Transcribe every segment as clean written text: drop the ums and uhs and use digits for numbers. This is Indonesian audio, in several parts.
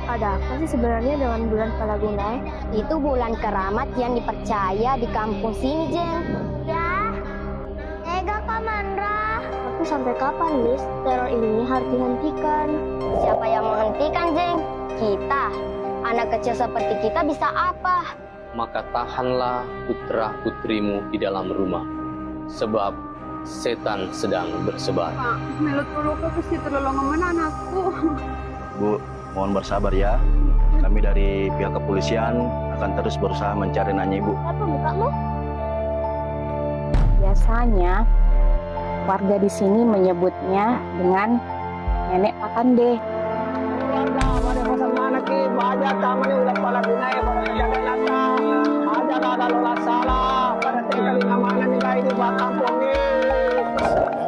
Ada apa sih sebenarnya dengan bulan Palaguna? Itu bulan keramat yang dipercaya di kampung sini, Jeng. Ya, tega Kak Mandra. Tapi sampai kapan, Lis? Teror ini harus dihentikan. Siapa yang menghentikan, Jeng? Kita. Anak kecil seperti kita bisa apa? Maka tahanlah putra-putrimu di dalam rumah, sebab setan sedang bersebar. Pak, melut luka pasti terlolong mana anakku. Bu, mohon bersabar ya. Kami dari pihak kepolisian akan terus berusaha mencari Nanya Ibu. Apa mukamu? Biasanya warga di sini menyebutnya dengan Nenek Pakande.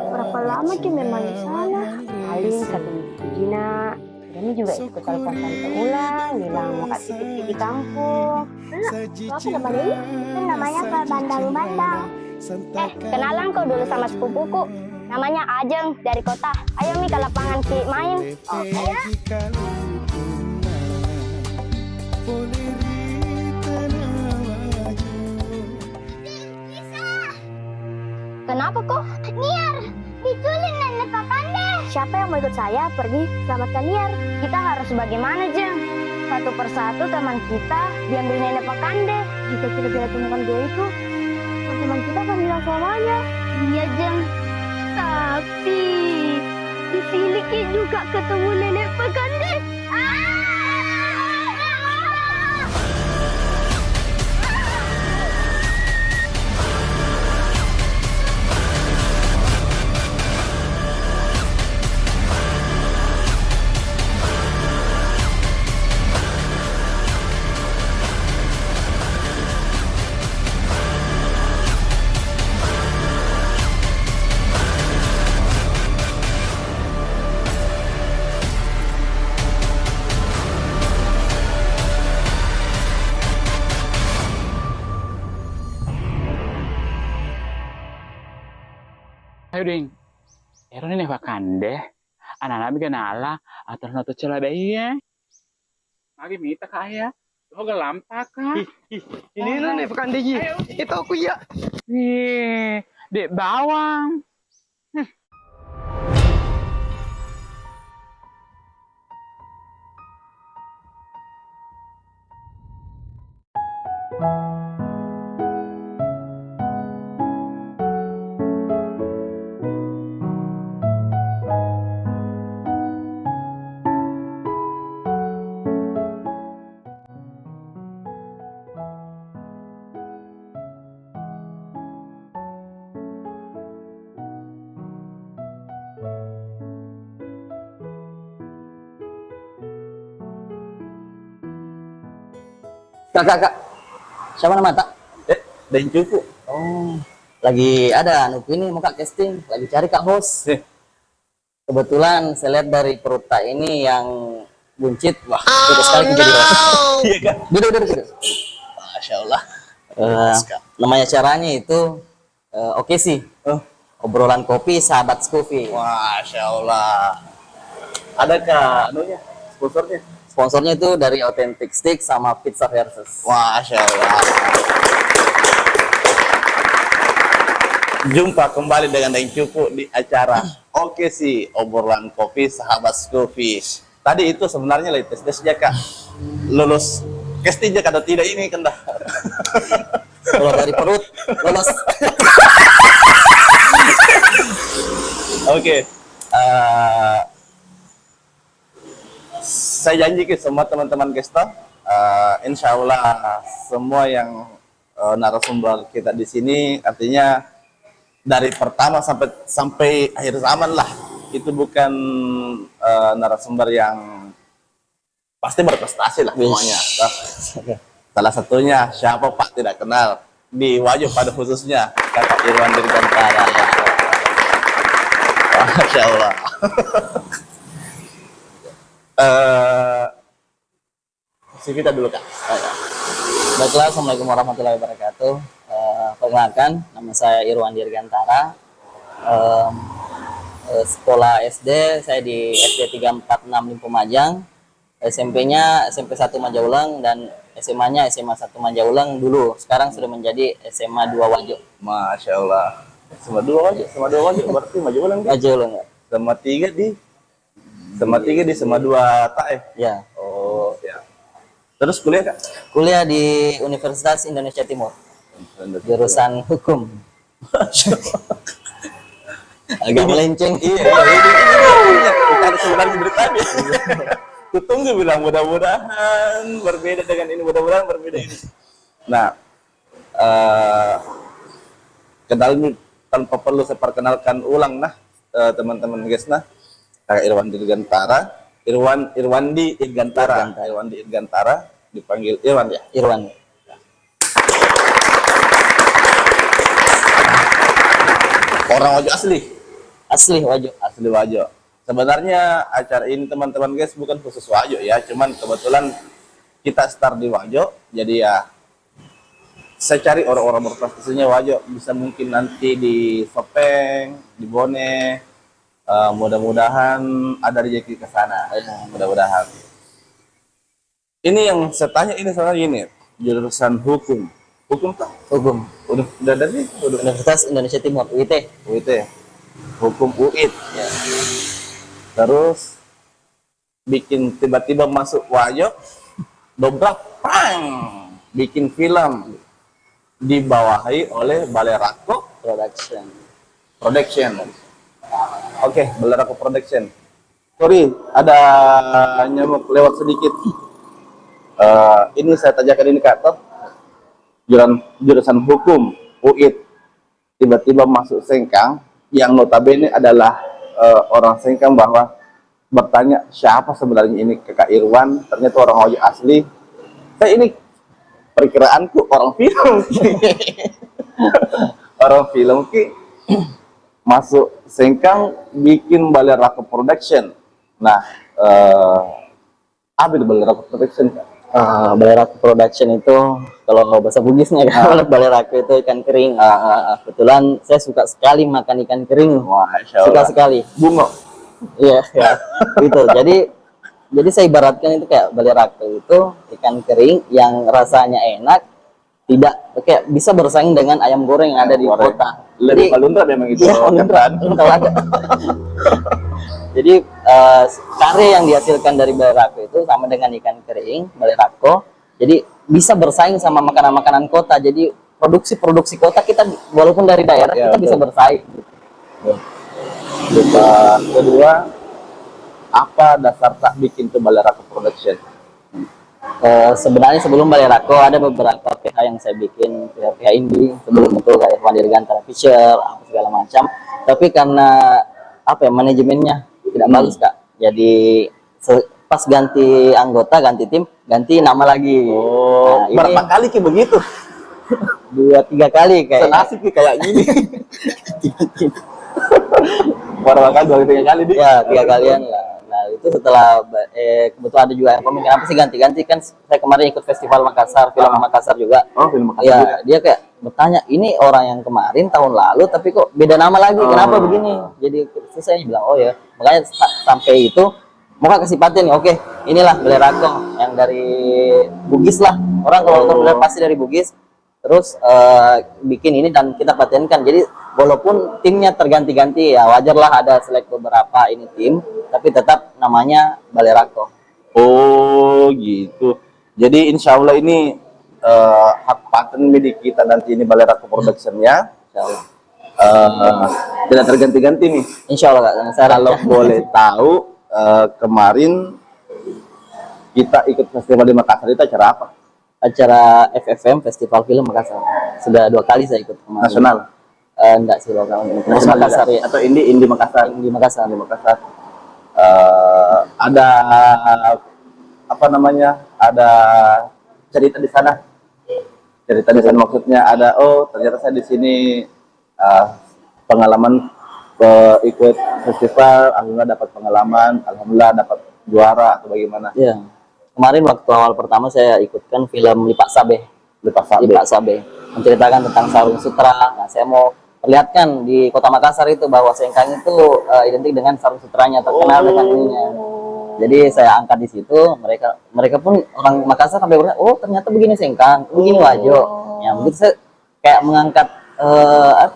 Berapa lama Ki memang di sana? Paling 1 minggu nak. Kami juga ikut telepon tante ulang, bilang mau kasih titip di kampung. Aku dapat ini? Itu namanya Kak Bandang-Bandang. Kenalan kau dulu sama sepupuku. Namanya Ajeng dari kota. Ayo Mi ke lapangan Ki main. Oke ya. Kenapa kok? Niar, diculik Nenek Pakande. Siapa yang mau ikut saya pergi selamatkan Niar? Kita harus bagaimana, Jeng? Satu persatu teman kita diambil Nenek Pakande. Jika kita tidak temukan dia itu, teman kita akan hilang selamanya. Iya, Jeng. Tapi di sini Ki juga ketemu Nenek Pakande. Ayo ding, Ero nih Pakande, anak-anak bikin ala atau noto celada iya. Lagi minta kaya, lo gak lampak kah? Ini nih Pakande ji, itu aku ya. Ih, dek bawang. Kak. Siapa nama tak? Dan cukup. Oh, lagi ada Nupi ini mau Kak casting, lagi cari Kak host. Kebetulan saya lihat dari perut tak ini yang buncit, wah, itu sekali jadi host. Iya Kak. Duduk. Masya Allah. Namanya caranya itu oke sih. Obrolan kopi sahabat Scoopy. Masya Allah. Ada Kak, anunya, sponsornya? Sponsornya itu dari Authentic Steak sama Pizza Versus. Masya Allah. Jumpa kembali dengan Deng Cupu di acara Oke sih, obrolan kopi sahabat Scoopy. Tadi itu sebenarnya lagi tes ya Kak. Lulus casting aja atau tidak ini kan dah. Kalau dari perut lolos. Oke. Saya janji ke semua teman-teman Gesta, insya Allah semua yang narasumber kita di sini, artinya dari pertama sampai akhir zaman lah, itu bukan narasumber yang pasti berprestasi lah semuanya. Salah satunya siapa Pak tidak kenal, di wajah pada khususnya Kakak Irwan Dirgantara. Masya Allah. kita dulu Kak. Baiklah, Assalamualaikum warahmatullahi wabarakatuh. Perkenalkan, nama saya Irwan Dirgantara. Sekolah SD saya di SD 346 Limpo Majang. SMP-nya SMP 1 Majaulang dan SMA-nya SMA 1 Majaulang dulu. Sekarang sudah menjadi SMA 2 Wajo. Masya Allah. SMA 2 Wajo, SMA 2 Wajo berarti Majaulang. Majaulang ya. SMA 3 di SMA 2 Taif. Ya. Oh, ya. Terus kuliah, Kak? Kuliah di Universitas Indonesia Timur. Jurusan hukum. Agak melenceng. Iya, ini bukan sebenarnya beritanya. Kutunggu bilang mudah-mudahan berbeda dengan ini, mudah-mudahan berbeda ini. Nah, kenal tanpa perlu saya perkenalkan ulang teman-teman guys Kakak Irwandi Irgantara dipanggil Irwan ya. Irwan. Orang Wajo asli. Asli Wajo. Asli Wajo. Sebenarnya acara ini teman-teman guys bukan khusus Wajo ya, cuman kebetulan kita start di Wajo, jadi ya saya cari orang-orang berprestasinya Wajo, bisa mungkin nanti di Sopeng, di Bone, mudah-mudahan ada rezeki ke sana, mudah-mudahan. Ini yang saya tanya ini soalnya ini jurusan hukum tak? Hukum. Udah dari Universitas Indonesia Timur UIT. Hukum UIT. Ya. Terus bikin tiba-tiba masuk Wajo, dobrak, pang, bikin film dibawahi oleh Balai Rako Production. Oke, Balai Rako Production. Sorry, ada nyamuk lewat sedikit. Ini saya tanyakan ini Kak Toh, jurusan hukum UIT tiba-tiba masuk Sengkang yang notabene adalah orang Sengkang, bahwa bertanya siapa sebenarnya ini Kakak Irwan, ternyata orang Wajo asli. Saya ini perkiraanku orang film orang film masuk Sengkang bikin Balai Rako Production. Nah, apa itu Balai Rako Production? Balai Rako Production itu kalau bahasa Bugisnya kan Balai Rako itu ikan kering. Kebetulan saya suka sekali makan ikan kering. Suka sekali. Bungo. Iya, ya. Gitu. Jadi saya ibaratkan itu kayak Balai Rako itu ikan kering yang rasanya enak, tidak kayak bisa bersaing dengan ayam goreng yang ada di kota. Lebih palundra memang itu. Iya, kalau ada. Jadi karya yang dihasilkan dari Balai Rako itu sama dengan ikan kering Balai Rako. Jadi bisa bersaing sama makanan-makanan kota. Jadi produksi kota kita walaupun dari daerah kita bisa bersaing. Kedua, apa dasar tak bikin tuh Balai Rako Production? Sebenarnya sebelum Balai Rako ada beberapa PH yang saya bikin, PH indie sebelum itu kayak Irwan Dirgantara Fisher, apa segala macam. Tapi karena manajemennya tidak bagus Kak. Jadi pas ganti anggota, ganti tim, ganti nama lagi. Oh, nah, berapa kali ki begitu? 2-3 kali kayak. Senasib ki kayak gini. Berapa kali? 2-3 kali dia? Ya, 3 kalian lah. Nah, itu setelah kebetulan ada juga yang komen kenapa sih ganti-ganti, kan saya kemarin ikut festival Makassar, film Makassar juga. Oh, film Makassar. Ya, juga. dia kayak bertanya, ini orang yang kemarin tahun lalu tapi kok beda nama lagi, kenapa begini? Jadi saya bilang, oh ya, makanya sampai itu mau kasih paten, oke, inilah Balai Rako yang dari Bugis lah. Orang kalau nonton pasti dari Bugis. Terus bikin ini dan kita patenkan. Jadi walaupun timnya terganti-ganti ya wajar lah, ada selek beberapa ini tim, tapi tetap namanya Balai Rako. Oh gitu. Jadi insya Allah ini hak paten milik kita nanti ini Balai Rako Production ya. Insya Allah. Tidak terganti-ganti nih. Insya Allah Kak. Kalau boleh tahu, kemarin kita ikut festival di Makassar, itu acara apa? Acara FFM Festival Film Makassar. Sudah 2 kali saya ikut kemarin. Nasional? Enggak sih, lokal. Makassar ya. Atau Indi Makassar? Di Makassar. Di Makassar. Ada apa namanya? Ada cerita di sana. Cerita di sana maksudnya ada, oh ternyata saya di sini pengalaman ikut festival, alhamdulillah dapat pengalaman, alhamdulillah dapat juara atau bagaimana? Iya. Kemarin waktu awal pertama saya ikutkan film Lipak Sabe. Lipak Sabe. Menceritakan tentang sarung sutra. Nah, saya mau perlihatkan di Kota Makassar itu bahwa Sengkang itu identik dengan sarung sutranya, terkenal dengan ininya. Jadi saya angkat di situ, mereka pun orang Makassar sampai bertanya, oh ternyata begini Sengkang, begini Wajo. Ya begitu saya kayak mengangkat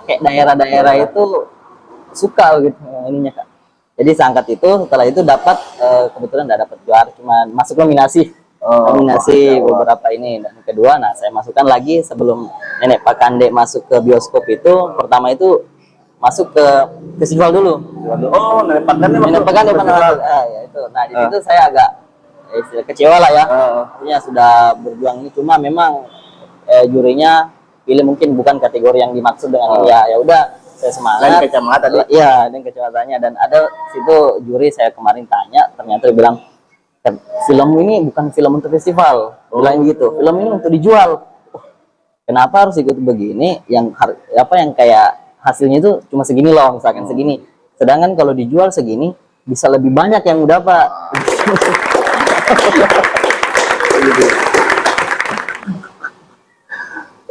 kayak daerah-daerah itu suka gitu ininya Kak. Jadi saya angkat itu, setelah itu dapat kebetulan tidak dapat juara, cuma masuk nominasi. Nominasi beberapa ini, dan kedua, nah saya masukkan lagi sebelum Nenek Pakande masuk ke bioskop itu, pertama itu masuk ke festival dulu. Oh, Nenek Pakande Nenek Pakande pernah masuk. Ya itu. Nah di situ saya agak kecewa lah ya. Artinya sudah berjuang ini, cuma memang jurinya pilih mungkin bukan kategori yang dimaksud dengan ini. Ya udah, saya semangat. Dan kacamata tadi. Iya, dan kacamatanya, dan ada situ juri saya kemarin tanya, ternyata dia bilang film ini bukan film untuk festival, bilang gitu. Film ini untuk dijual. Kenapa harus ikut begini? Yang kayak hasilnya itu cuma segini loh, misalkan segini. Sedangkan kalau dijual segini bisa lebih banyak yang udah Pak.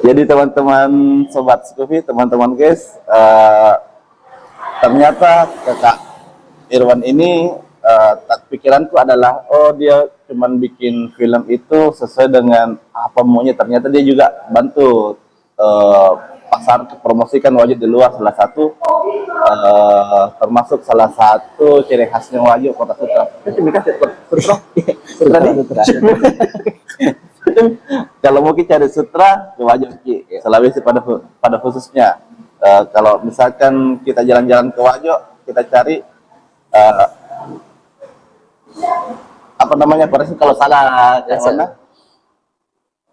Jadi teman-teman sobat Scoopy, teman-teman guys, ternyata kakak Irwan ini pikiranku adalah, oh dia cuman bikin film itu sesuai dengan apa maunya. Ternyata dia juga bantu pasar promosikan Wajo di luar, salah satu termasuk salah satu ciri khasnya Wajo Kota Sutra. Sutra. Kalau mau cari sutra ke Wajo Sulawesi pada khususnya. Kalau misalkan kita jalan-jalan ke Wajo, kita cari apa namanya, parasi kalau salah ke sana,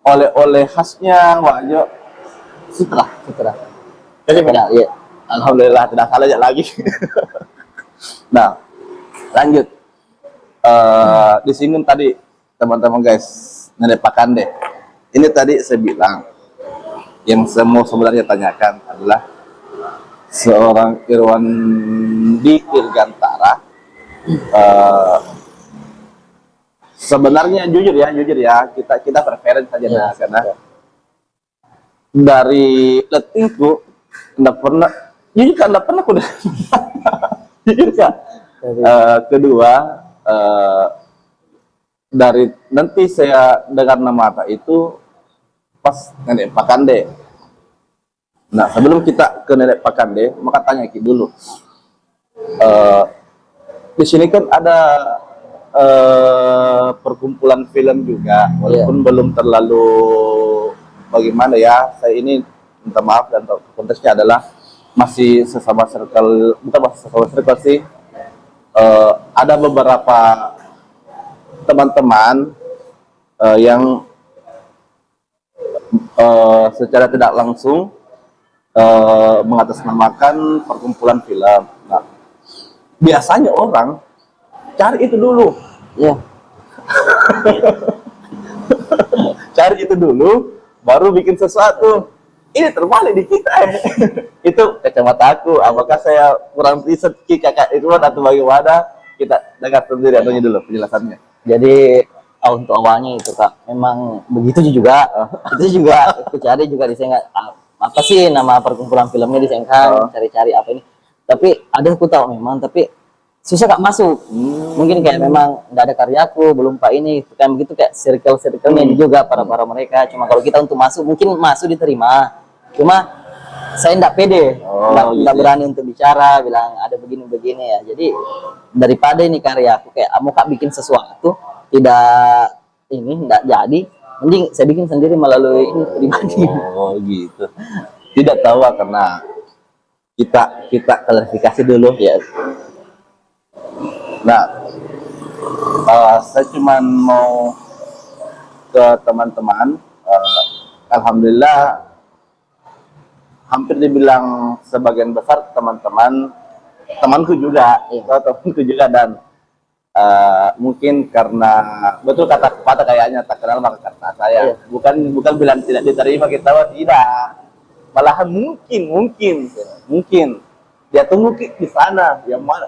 oleh-oleh khasnya Wajo Sutra. Jadi ya, alhamdulillah tidak salah ya lagi. Nah, lanjut. Di sini tadi teman-teman guys, Nenek Pakande. Ini tadi saya bilang yang semua sebenarnya tanyakan adalah seorang Irwan di Dirgantara. Sebenarnya jujur ya kita preference saja nah, karena dari lettingku enggak pernah kuda. Jujur ya. Kedua, dari nanti saya dengar nama Ata itu pas Nenek Pakande. Nah, sebelum kita ke Nenek Pakande, maka tanya Ki dulu. Di sini kan ada perkumpulan film juga, walaupun belum terlalu bagaimana ya. Saya ini minta maaf, dan konteksnya adalah masih sesama circle, bukan masih sesama circle sih. Ada beberapa teman-teman yang secara tidak langsung mengatasnamakan perkumpulan film. Nah, biasanya orang cari itu dulu, ya. Cari itu dulu, baru bikin sesuatu. Ini terbalik di kita. Itu kacamata aku. Apakah saya kurang riset kakak itu atau bagaimana? Kita dengar sendiri adanya dulu penjelasannya. Jadi untuk awalnya itu Kak, memang begitu juga. Itu juga aku cari juga di Sengkang. Apa sih nama perkumpulan filmnya di Sengkang? Cari-cari apa ini. Tapi ada aku tahu memang, tapi susah Kak masuk. Mungkin kayak memang nggak ada karyaku, belum Pak ini. Kayak begitu, kayak circle-nya juga para mereka. Cuma kalau kita untuk masuk, mungkin masuk diterima. Cuma saya nggak pede, nggak berani untuk bicara, bilang ada begini-begini ya. Jadi daripada ini karya aku kayak mau Kak bikin sesuatu tidak ini nggak jadi, mending saya bikin sendiri melalui ini pribadi. Oh gitu. Tidak tahu karena kita klarifikasi dulu ya. Nah, saya cuma mau ke teman-teman. Alhamdulillah, hampir dibilang sebagian besar temanku juga, dan mungkin karena betul kata kayaknya tak kenal maka kata saya. Bukan bilang tidak diterima, kita tidak. Malahan mungkin dia tunggu di sana yang mana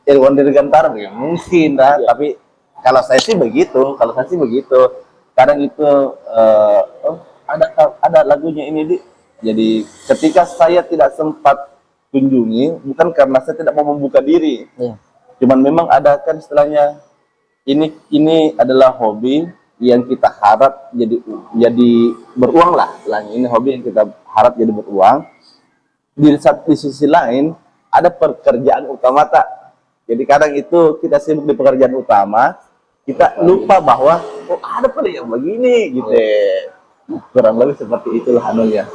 Irwan Dirgantara ya mungkin dah. Tapi kalau saya sih begitu, kadang itu ada lagunya ini di. Jadi ketika saya tidak sempat kunjungi, bukan karena saya tidak mau membuka diri, Cuman memang ada kan istilahnya, ini adalah hobi yang kita harap jadi beruang lah. Ini hobi yang kita harap jadi beruang. Di sisi lain ada pekerjaan utama tak. Jadi kadang itu kita sibuk di pekerjaan utama, kita lupa bahwa oh ada pula yang begini gitu. Kurang lebih seperti itulah anunya.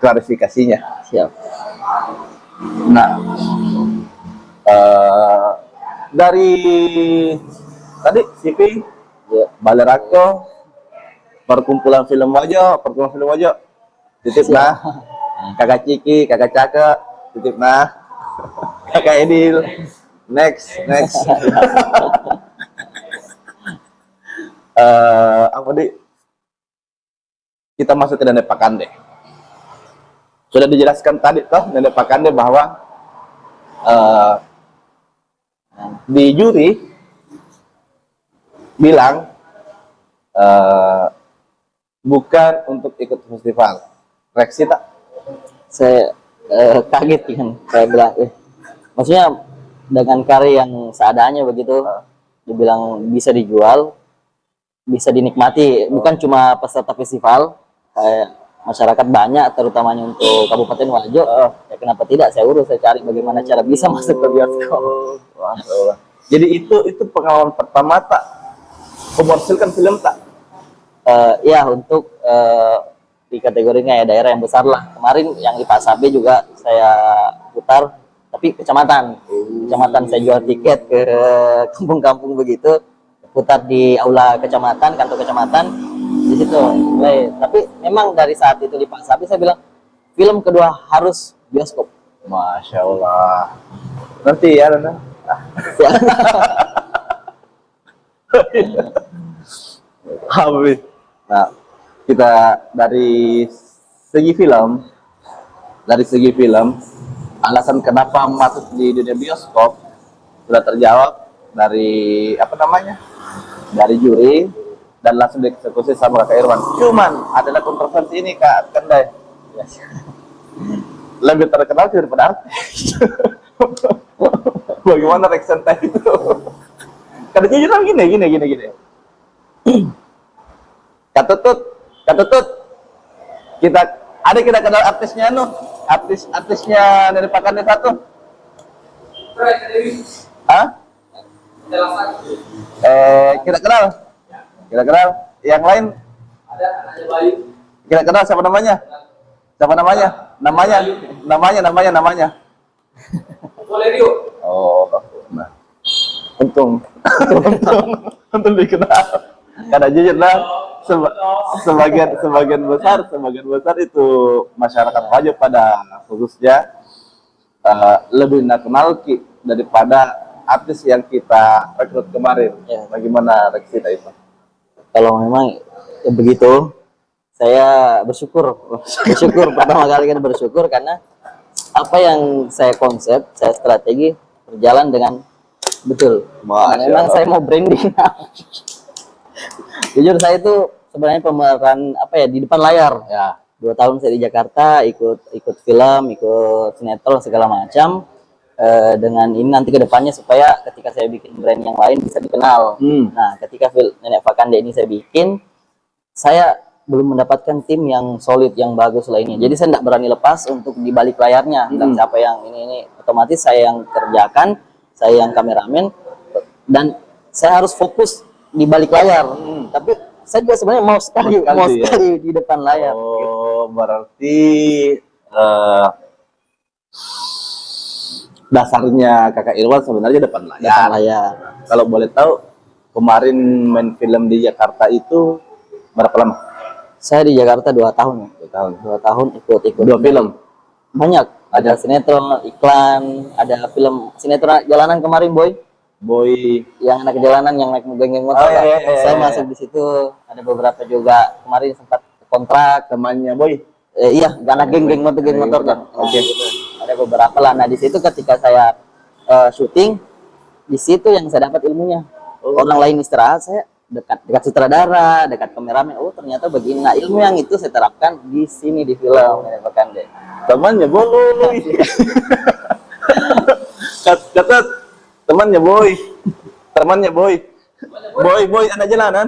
Klarifikasinya. Siap. Nah, dari tadi CV, Balai Rako, perkumpulan film Wajo, titip nah, kakak Ciki, kakak Caka, titip nah, kakak Edil, next. Apa di? Kita masuk ke Nenek Pakande. Sudah dijelaskan tadi toh Nenek Pakande bahwa di juri bilang bukan untuk ikut festival. Reaksi tak? Saya kaget kan, saya bilang, maksudnya dengan karya yang seadanya begitu, dibilang bisa dijual, bisa dinikmati, bukan cuma peserta festival, kayak masyarakat banyak, terutamanya untuk Kabupaten Wajo, ya kenapa tidak saya urus, saya cari bagaimana cara bisa masuk ke bioskop. Jadi itu pengalaman pertama tak komersilkan film tak? Ya untuk di kategorinya ya daerah yang besar lah. Kemarin yang di Pasabe juga saya putar, tapi kecamatan saya jual tiket ke kampung-kampung begitu, putar di aula kecamatan, kantor kecamatan di situ. Tapi memang dari saat itu di Pasabe saya bilang film kedua harus bioskop. Masya Allah. Nanti ya Nana. Habis. Nah, kita dari segi film, alasan kenapa masuk di dunia bioskop sudah terjawab dari dari juri dan langsung dieksekusi sama Kak Irwan. Cuman adalah kontroversi ini Kak Kendai. Lebih terkenal daripada artis. Bagaimana reaction time itu? Karena jujur gini. Kak Tutut, kita kenal artisnya artisnya dari Pakande satu. Hah? Kita kenal. Yang lain? Kita kenal siapa namanya? Namanya. Oh, nah. Untung dikenal. Karena jujur lah, sebagian besar itu masyarakat Wajo pada khususnya lebih kenal daripada artis yang kita rekrut kemarin. Ya. Bagaimana reaksi itu? Kalau memang ya begitu, saya bersyukur pertama kali kan bersyukur karena apa yang saya konsep, saya strategi berjalan dengan betul. Memang saya mau branding. Jujur saya itu sebenarnya pemeran di depan layar. Ya. 2 tahun saya di Jakarta ikut film, ikut sinetron segala macam. Dengan ini nanti ke depannya supaya ketika saya bikin brand yang lain bisa dikenal. Nah, ketika Nenek Pakande ini saya bikin, saya belum mendapatkan tim yang solid, yang bagus lainnya. Jadi saya tidak berani lepas untuk di balik layarnya. Dan siapa yang ini otomatis saya yang kerjakan, saya yang kameramen, dan saya harus fokus di balik layar. Tapi saya juga sebenarnya mau sekali di depan layar. Oh, berarti dasarnya Kakak Irwan sebenarnya depan layar. Kalau boleh tahu, kemarin main film di Jakarta itu berapa lama? Saya di Jakarta 2 tahun. 2 tahun ikut 2 film. Banyak. Ada sinetron, iklan, ada film sinetron jalanan kemarin Boy yang anak jalanan yang naik geng motor. Saya masuk di situ. Ada beberapa juga kemarin sempat kontrak temannya Boy. Iya, anak geng motor kan. Oke. Ada beberapa lah. Nah, di situ ketika saya syuting, di situ yang saya dapat ilmunya. Orang lain istirahat, saya dekat sutradara, dekat kameramen. Oh, ternyata begini. Nah, ilmu yang itu saya terapkan di sini di film Nenek Pakande. Temannya Boy. Catat temannya boy. Temannya boy. Boy anak jalanan.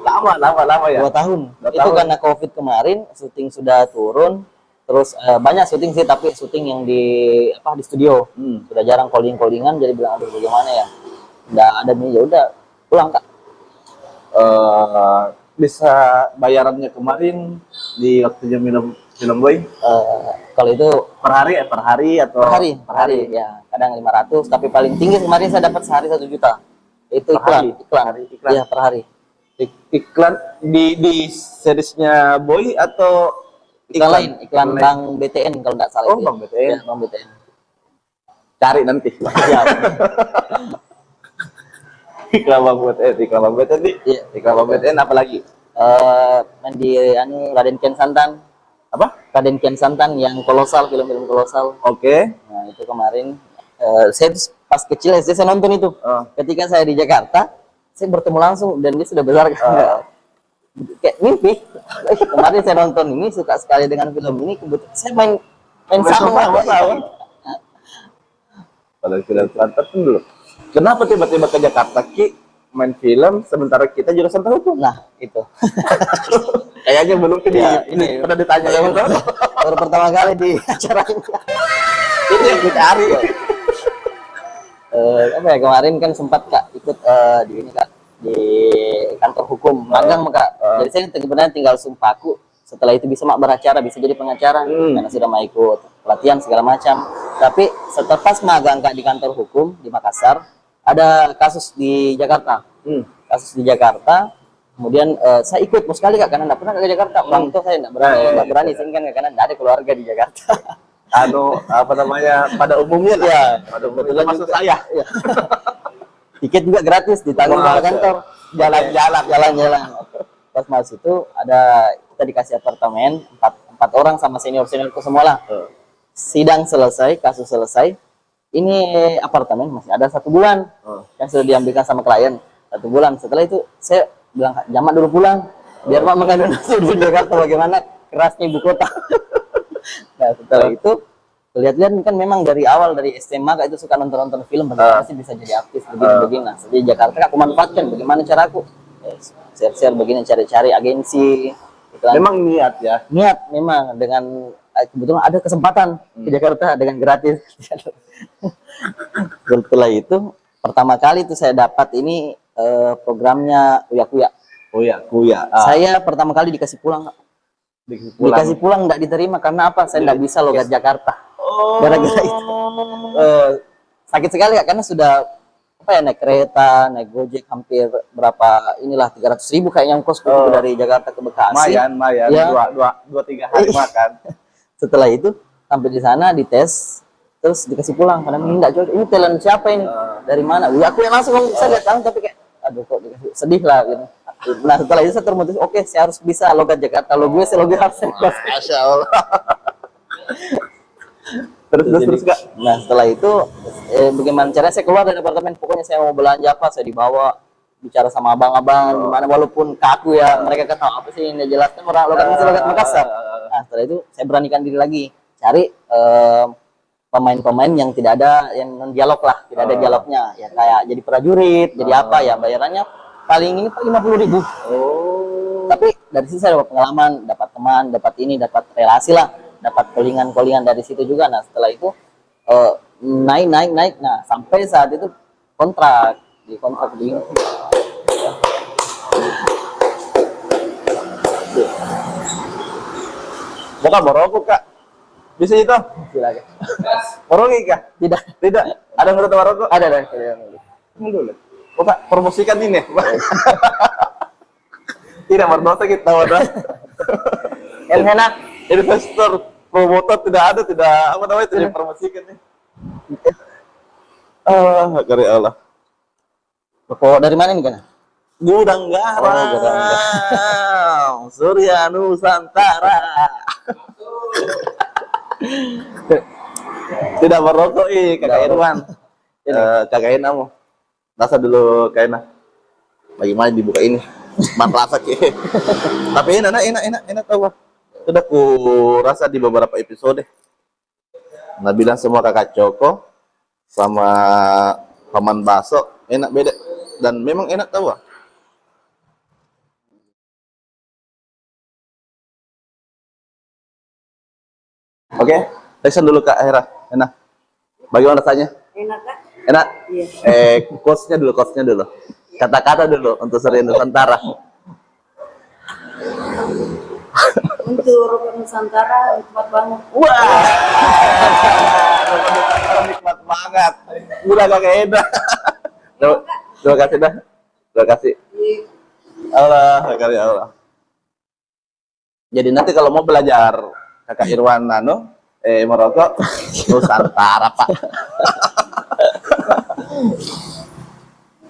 Lama ya. 2 tahun. 2 Itu tahun. karena COVID kemarin, syuting sudah turun. Terus banyak syuting sih, tapi syuting yang di studio. Sudah jarang callingan, jadi bilang aduh bagaimana ya. Udah ada nih, ya udah pulang Kak. Bisa bayarannya kemarin di waktunya film boy Kalau itu per hari atau per hari ya, kadang 500, tapi paling tinggi kemarin saya dapat sehari 1 juta. Itu Per iklan. hari? Iklan. Iya, per hari. iklan di seriesnya boy atau Iklan lain, iklan Bank BTN kalau nggak salah. Oh, itu ya. Bank BTN. Ya, Bank BTN. Cari nanti. Iya. Iklan Bank BTN nih. Iya. Iklan Bank BTN apa lagi? Main di Raden Kian Santan. Apa? Raden Kian Santan yang kolosal, film-film kolosal. Oke. Nah, itu kemarin saya pas kecil SD saya nonton itu. Ketika saya di Jakarta, saya bertemu langsung dan dia sudah besar kan. Kayak mimpi. Kemarin saya nonton ini, suka sekali dengan film ini, kebetulan saya main sama. Kalau film Telantar dulu. Kenapa tiba-tiba ke Jakarta Ki main film sementara kita jurusan hukum? Nah, itu. Kayaknya belum ke Ya, ini pernah ditanya sama teman. Baru pertama kali di acara ini. Itu yang dicari. Apa ya, kemarin kan sempat Kak ikut di ini Kak, di kantor hukum magang Kak. Jadi saya sebenarnya tinggal sumpahku, setelah itu bisa beracara, bisa jadi pengacara karena sudah mau ikut pelatihan segala macam. Tapi setelah pas magang Kak di kantor hukum di Makassar, ada kasus di Jakarta. Kasus di Jakarta. Kemudian saya ikut mau sekali Kak, karena nggak pernah ke Jakarta. Orang tua saya nggak berani sih kan, karena nggak ada keluarga di Jakarta. Apa namanya, pada umumnya lah. Ya, Pada umumnya maksud saya. Ya. Tiket juga gratis ditanggung sama kantor. Jalan-jalan. Pas masuk itu kita dikasih apartemen 4 orang sama seniorku semua lah. Sidang selesai, kasus selesai. Ini apartemen masih ada 1 bulan yang sudah diambilkan sama klien. 1 bulan. Setelah itu saya bilang Kak, jamak dulu pulang. Biar Mak makan dulu di Jakarta bagaimana kerasnya ibu kota. Nah, setelah itu lihat-lihat kan memang dari awal dari SMA Kak itu suka nonton film, bagaimana sih bisa jadi artis begini-begini. Nah, di Jakarta Kak, aku manfaatkan bagaimana cara aku share-share begini, cari-cari agensi. Memang niat ya. Niat memang, dengan kebetulan ada kesempatan di Jakarta dengan gratis. Setelah itu pertama kali itu saya dapat ini programnya Uya Kuya. Saya pertama kali dikasih pulang Kak. Dikasih pulang nggak diterima karena apa? Saya nggak bisa logat Jakarta. Gara-gara itu sakit sekali Kak, karena sudah naik kereta, naik Gojek hampir berapa 300.000 kayaknya ongkos dari Jakarta ke Bekasi. Mayan. Ya. 2-3 hari makan. Setelah itu sampai di sana dites, terus dikasih pulang karena ini nggak cocok. Ini talent siapa ini? Dari mana? Aku yang langsung ngomong, saya nggak tahu, tapi kayak aduh kok dikasih, sedih lah gitu. Nah setelah itu saya termotivasi, oke saya harus bisa logat Jakarta, lo gue harus. Masya Allah. terus Kak. Nah setelah itu bagaimana caranya saya keluar dari apartemen, pokoknya saya mau belanja apa saya dibawa, bicara sama abang-abang gimana, walaupun kaku ya, mereka kan tahu apa sih yang dia jelaskan, orang logat Makassar. Nah setelah itu saya beranikan diri lagi cari pemain-pemain yang tidak ada yang non dialog lah, tidak ada dialognya ya, kayak jadi prajurit, jadi apa ya, bayarannya paling ini 50.000. Tapi dari situ saya dapat pengalaman, dapat teman, dapat relasi lah, dapat callingan dari situ juga. Nah setelah itu naik. Nah sampai saat itu kontrak di Bukan merokok Kak. Bisa itu? silakan. Merokok Kak? Tidak. Ada menurut merokok? Ada. Dulu. Kak, promosikan ini. Tidak berdosa kita wadah. Enak. Investor promotor tidak dipromosikan nih. Karya Allah. Rokok dari mana nih kan? Gudang Garam. Surya Nusantara. Tidak merokok Kakak Irwan. Kakak Ina mau. Rasa dulu Kak Ina. Bagaimana dibuka ini? Man rasa Tapi enak tahu. sudah ku rasa di beberapa episode. Nah bilang semua kakak Coko sama paman Baso enak beda dan memang enak tahu. Oke, tekan dulu Kak Hera. Enak. Bagaimana rasanya? Enak kan? Enak? Iya. Quotes-nya dulu. Kata-kata dulu untuk Seri Nusantara. Untuk Rukun Nusantara nikmat banget. Wah. Nikmat banget. Udah Kakak Eda. Terima kasih dah. Terima kasih. Allah, Allah. Jadi nanti kalau mau belajar Kakak Irwan merokok Nusantara Pak.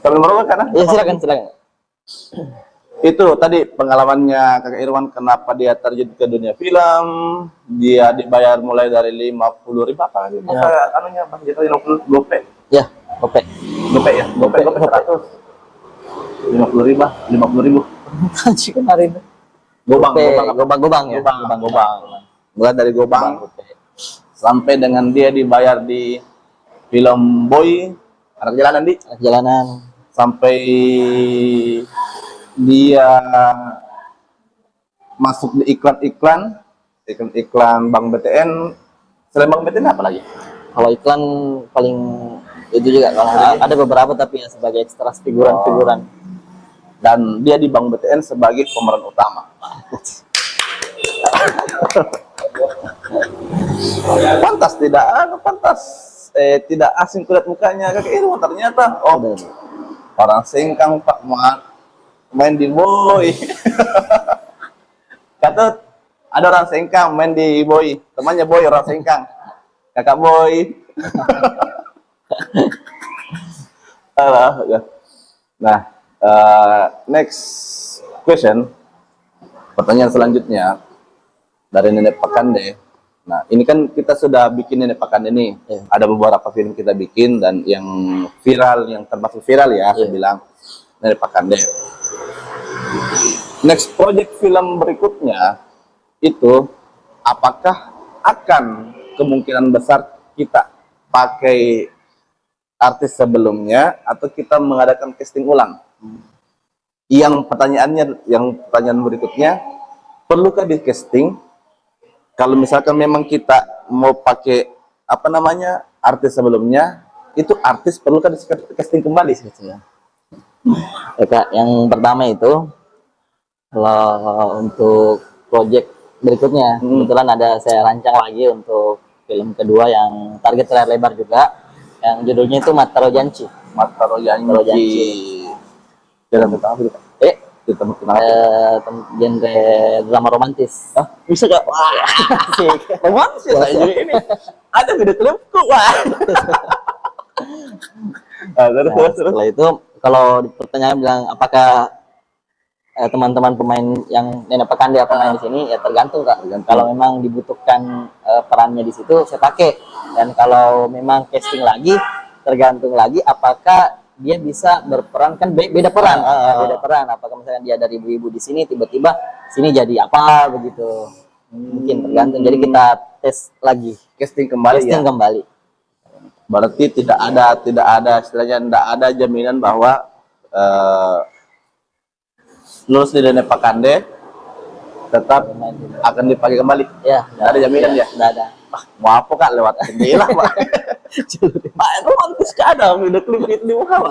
Sambil merokok kan? Iya silakan. Itu tadi pengalamannya Kakak Irwan, kenapa dia terjun ke dunia film. Dia dibayar mulai dari 50.000 apa lagi? Masa anunya Bang Jito 50 gope. Ya, gope. Gope ya? Gope 100. 50.000. Haji kemarin. Gobang Ya. Gobang. Mulai dari Gobang sampai dengan dia dibayar di film Boy, Anak Jalanan di Anak Jalanan. sampai dia masuk di iklan Bank BTN. Selain Bank BTN apa lagi? Kalau iklan paling itu juga kalau ada beberapa tapi ya sebagai ekstra figuran. Dan dia di Bank BTN sebagai pemeran utama. Pantas tidak asing kulihat mukanya Kakak Irwan ternyata. Orang Sengkang Pak main di Boy. Kata ada orang Sengkang main di Boy, temannya Boy orang Sengkang. Kakak Boy. Nah, next question. Pertanyaan selanjutnya dari Nenek Pakande. Nah, ini kan kita sudah bikin Nenek Pakande nih. Ada beberapa film kita bikin dan yang viral, yang termasuk viral ya, saya bilang Nenek Pakande. Next project film berikutnya itu apakah akan kemungkinan besar kita pakai artis sebelumnya atau kita mengadakan casting ulang? Yang pertanyaan berikutnya, perlukah di casting? Kalau misalkan memang kita mau pakai artis sebelumnya, itu artis perlukah di casting kembali gitu ya? Ya, Kak, yang pertama itu kalau untuk project berikutnya kebetulan ada saya rancang lagi untuk film kedua yang target layar lebar juga, yang judulnya itu Mataro Janji. Dalam tentang genre drama romantis. Bisa gak? Wah, romantis ya juga ini. Ada video klipku, wah. Terus. Setelah itu kalau pertanyaan bilang apakah teman-teman pemain yang Nenek Pakande main di sini, ya tergantung Kak. Kalau memang dibutuhkan perannya di situ saya pakai, dan kalau memang casting lagi tergantung lagi apakah dia bisa berperan, kan beda peran. Apakah misalkan dia dari ibu-ibu di sini tiba-tiba sini jadi apa begitu, mungkin tergantung. Jadi kita tes lagi, Casting kembali. Berarti tidak ada istilahnya, tidak ada jaminan bahwa lulus di Nenek Pakande tetap akan dipakai kembali. Ya, tidak ada jaminan ya. Tidak ada. Mau apa Kak, lewat jendela Pak? Pak romantis Kak, ada video klip itu di mana?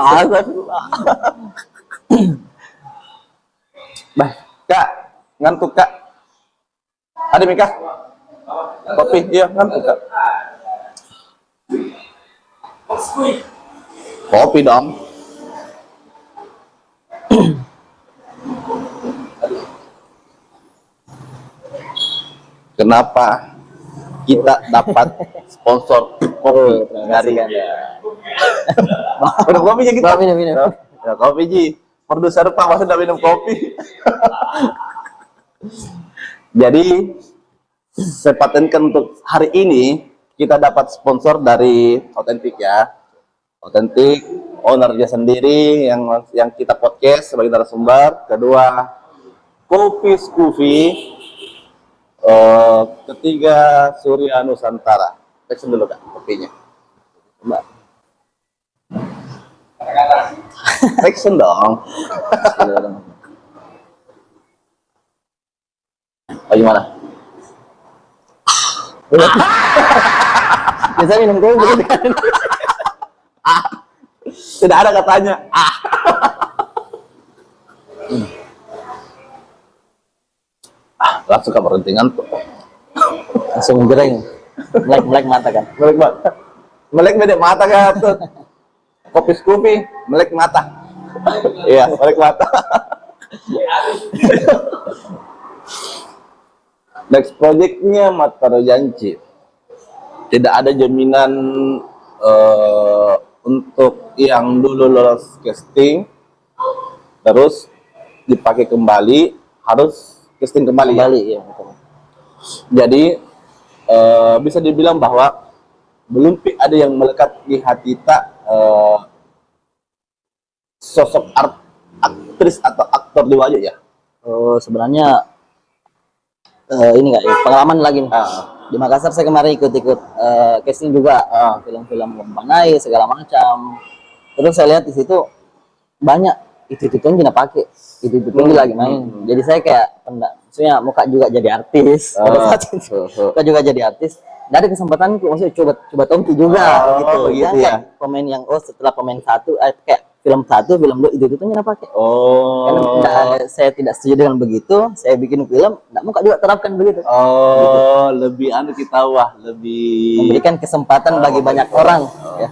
Bah, Kak, ngantuk Kak. Ada Mika? Kopi, iya ngantuk Kak. Kopi dong. Kenapa kita dapat sponsor kopi dari minum kopinya kita? Minum. Ya, kopi Ji. Produser Pak masa udah minum kopi. Jadi saya patenkan untuk hari ini kita dapat sponsor dari Otentik ya. Otentik, ownernya sendiri yang kita podcast sebagai narasumber. Kedua, Kopi Scoofy. Ketiga Surya Nusantara. Tekstur dulu Kak, kopinya. Mbak. Tekstur dong. Oh, gimana? Biasa minum kopi begitu kan. Tidak ada katanya. Langsung ke berhenti ngantuk. Langsung gereng. Melek mata kan. Melek mata. Melek beda mata kan tuh. Kopi Scoopy, melek mata. Iya, melek mata. Next projectnya Mataro Janji. Tidak ada jaminan untuk yang dulu lolos casting terus dipakai kembali, harus casting kembali Ya, betul. Jadi bisa dibilang bahwa belum ada yang melekat di hati kita sosok aktris atau aktor di wajah ya. Oh, sebenarnya ini nggak ya, pengalaman lagi nih. Di Makassar saya kemarin ikut-ikut casting juga film-film Lombanai segala macam. Terus saya lihat di situ banyak itu yang kita pakai, itu lagi main. Jadi saya kayak maksudnya muka juga jadi artis. Pada saat itu muka juga jadi artis. Nggak ada kesempatan maksudnya coba Tompi juga gitu. Gitu ya. Pemain yang setelah pemain satu kayak film satu, film dua itu kita pakai. Karena saya tidak setuju dengan begitu. Saya bikin film, nggak mau juga terapkan begitu. Gitu. Lebih kita lebih memberikan kesempatan bagi banyak orang. Ya.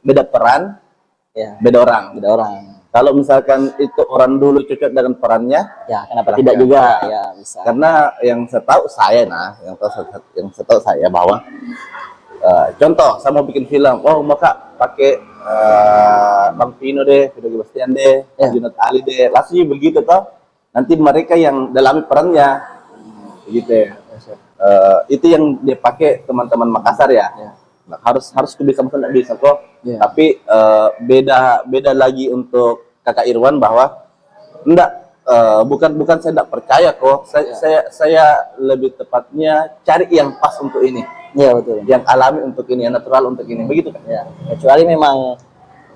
Beda peran, ya. Beda orang. Kalau misalkan itu orang dulu cocok dengan perannya, ya kenapa tidak juga? Ya bisa. Karena yang setahu saya, yang setahu saya bahwa contoh, saya mau bikin film, maka pakai Bang Pino deh, Vino Bastian deh, Junot Ali deh, langsung begitu toh. Nanti mereka yang dalami perannya, gitu. Itu yang dia pakai teman-teman Makassar ya. Nah, harus bisa maksudnya bisa kok. Tapi beda lagi untuk Kakak Irwan bahwa enggak. Bukan saya tidak percaya kok. Saya lebih tepatnya cari yang pas untuk ini. Iya betul. Yang alami untuk ini, yang natural untuk ini. Begitu kan? Ya. Kecuali memang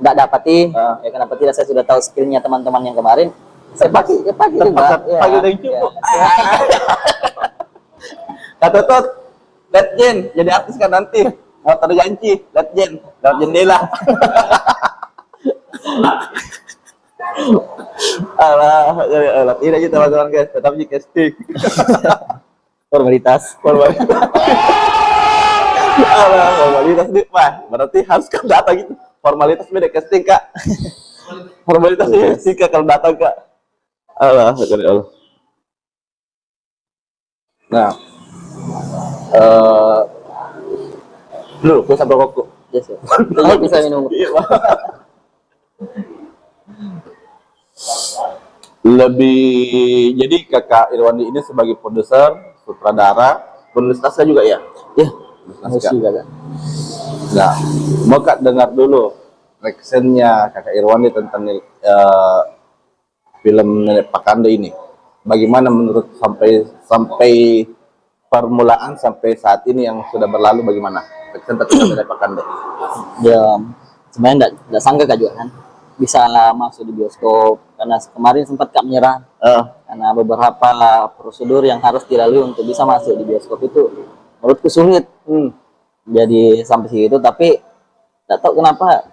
tidak dapati, ya kenapa tidak, saya sudah tahu skillnya teman-teman yang kemarin. Saya pakai juga. Pakai udah cukup. Kata Tot, lihat Jen, jadi artis kan nanti. Mau terjanji, lihat Jen, lewat jendela. Alah, tidak aja teman-teman guys, tetap di casting. Formalitas. Alah, formalitas nih, berarti harus ke data gitu. Formalitas beda casting Kak. Formalitas sih Kak kalau data Kak. Allah. Nah, dulu gue sampai kok. Yes, ya. Bisa minum. Jadi Kakak Irwandi ini sebagai produser, sutradara, penulis naskah juga ya? Iya, naskah juga kan. Nah, mau Kak dengar dulu reaksinya Kakak Irwandi tentang film Nenek Pakande ini. Bagaimana menurut sampai permulaan sampai saat ini yang sudah berlalu, bagaimana reaction tentang Nenek Pakande? Ya, sebenarnya enggak sangka Kak juga kan bisa masuk di bioskop, karena kemarin sempat Kak menyerah karena beberapa prosedur yang harus dilalui untuk bisa masuk di bioskop itu menurutku sulit. Jadi sampai situ, tapi nggak tahu kenapa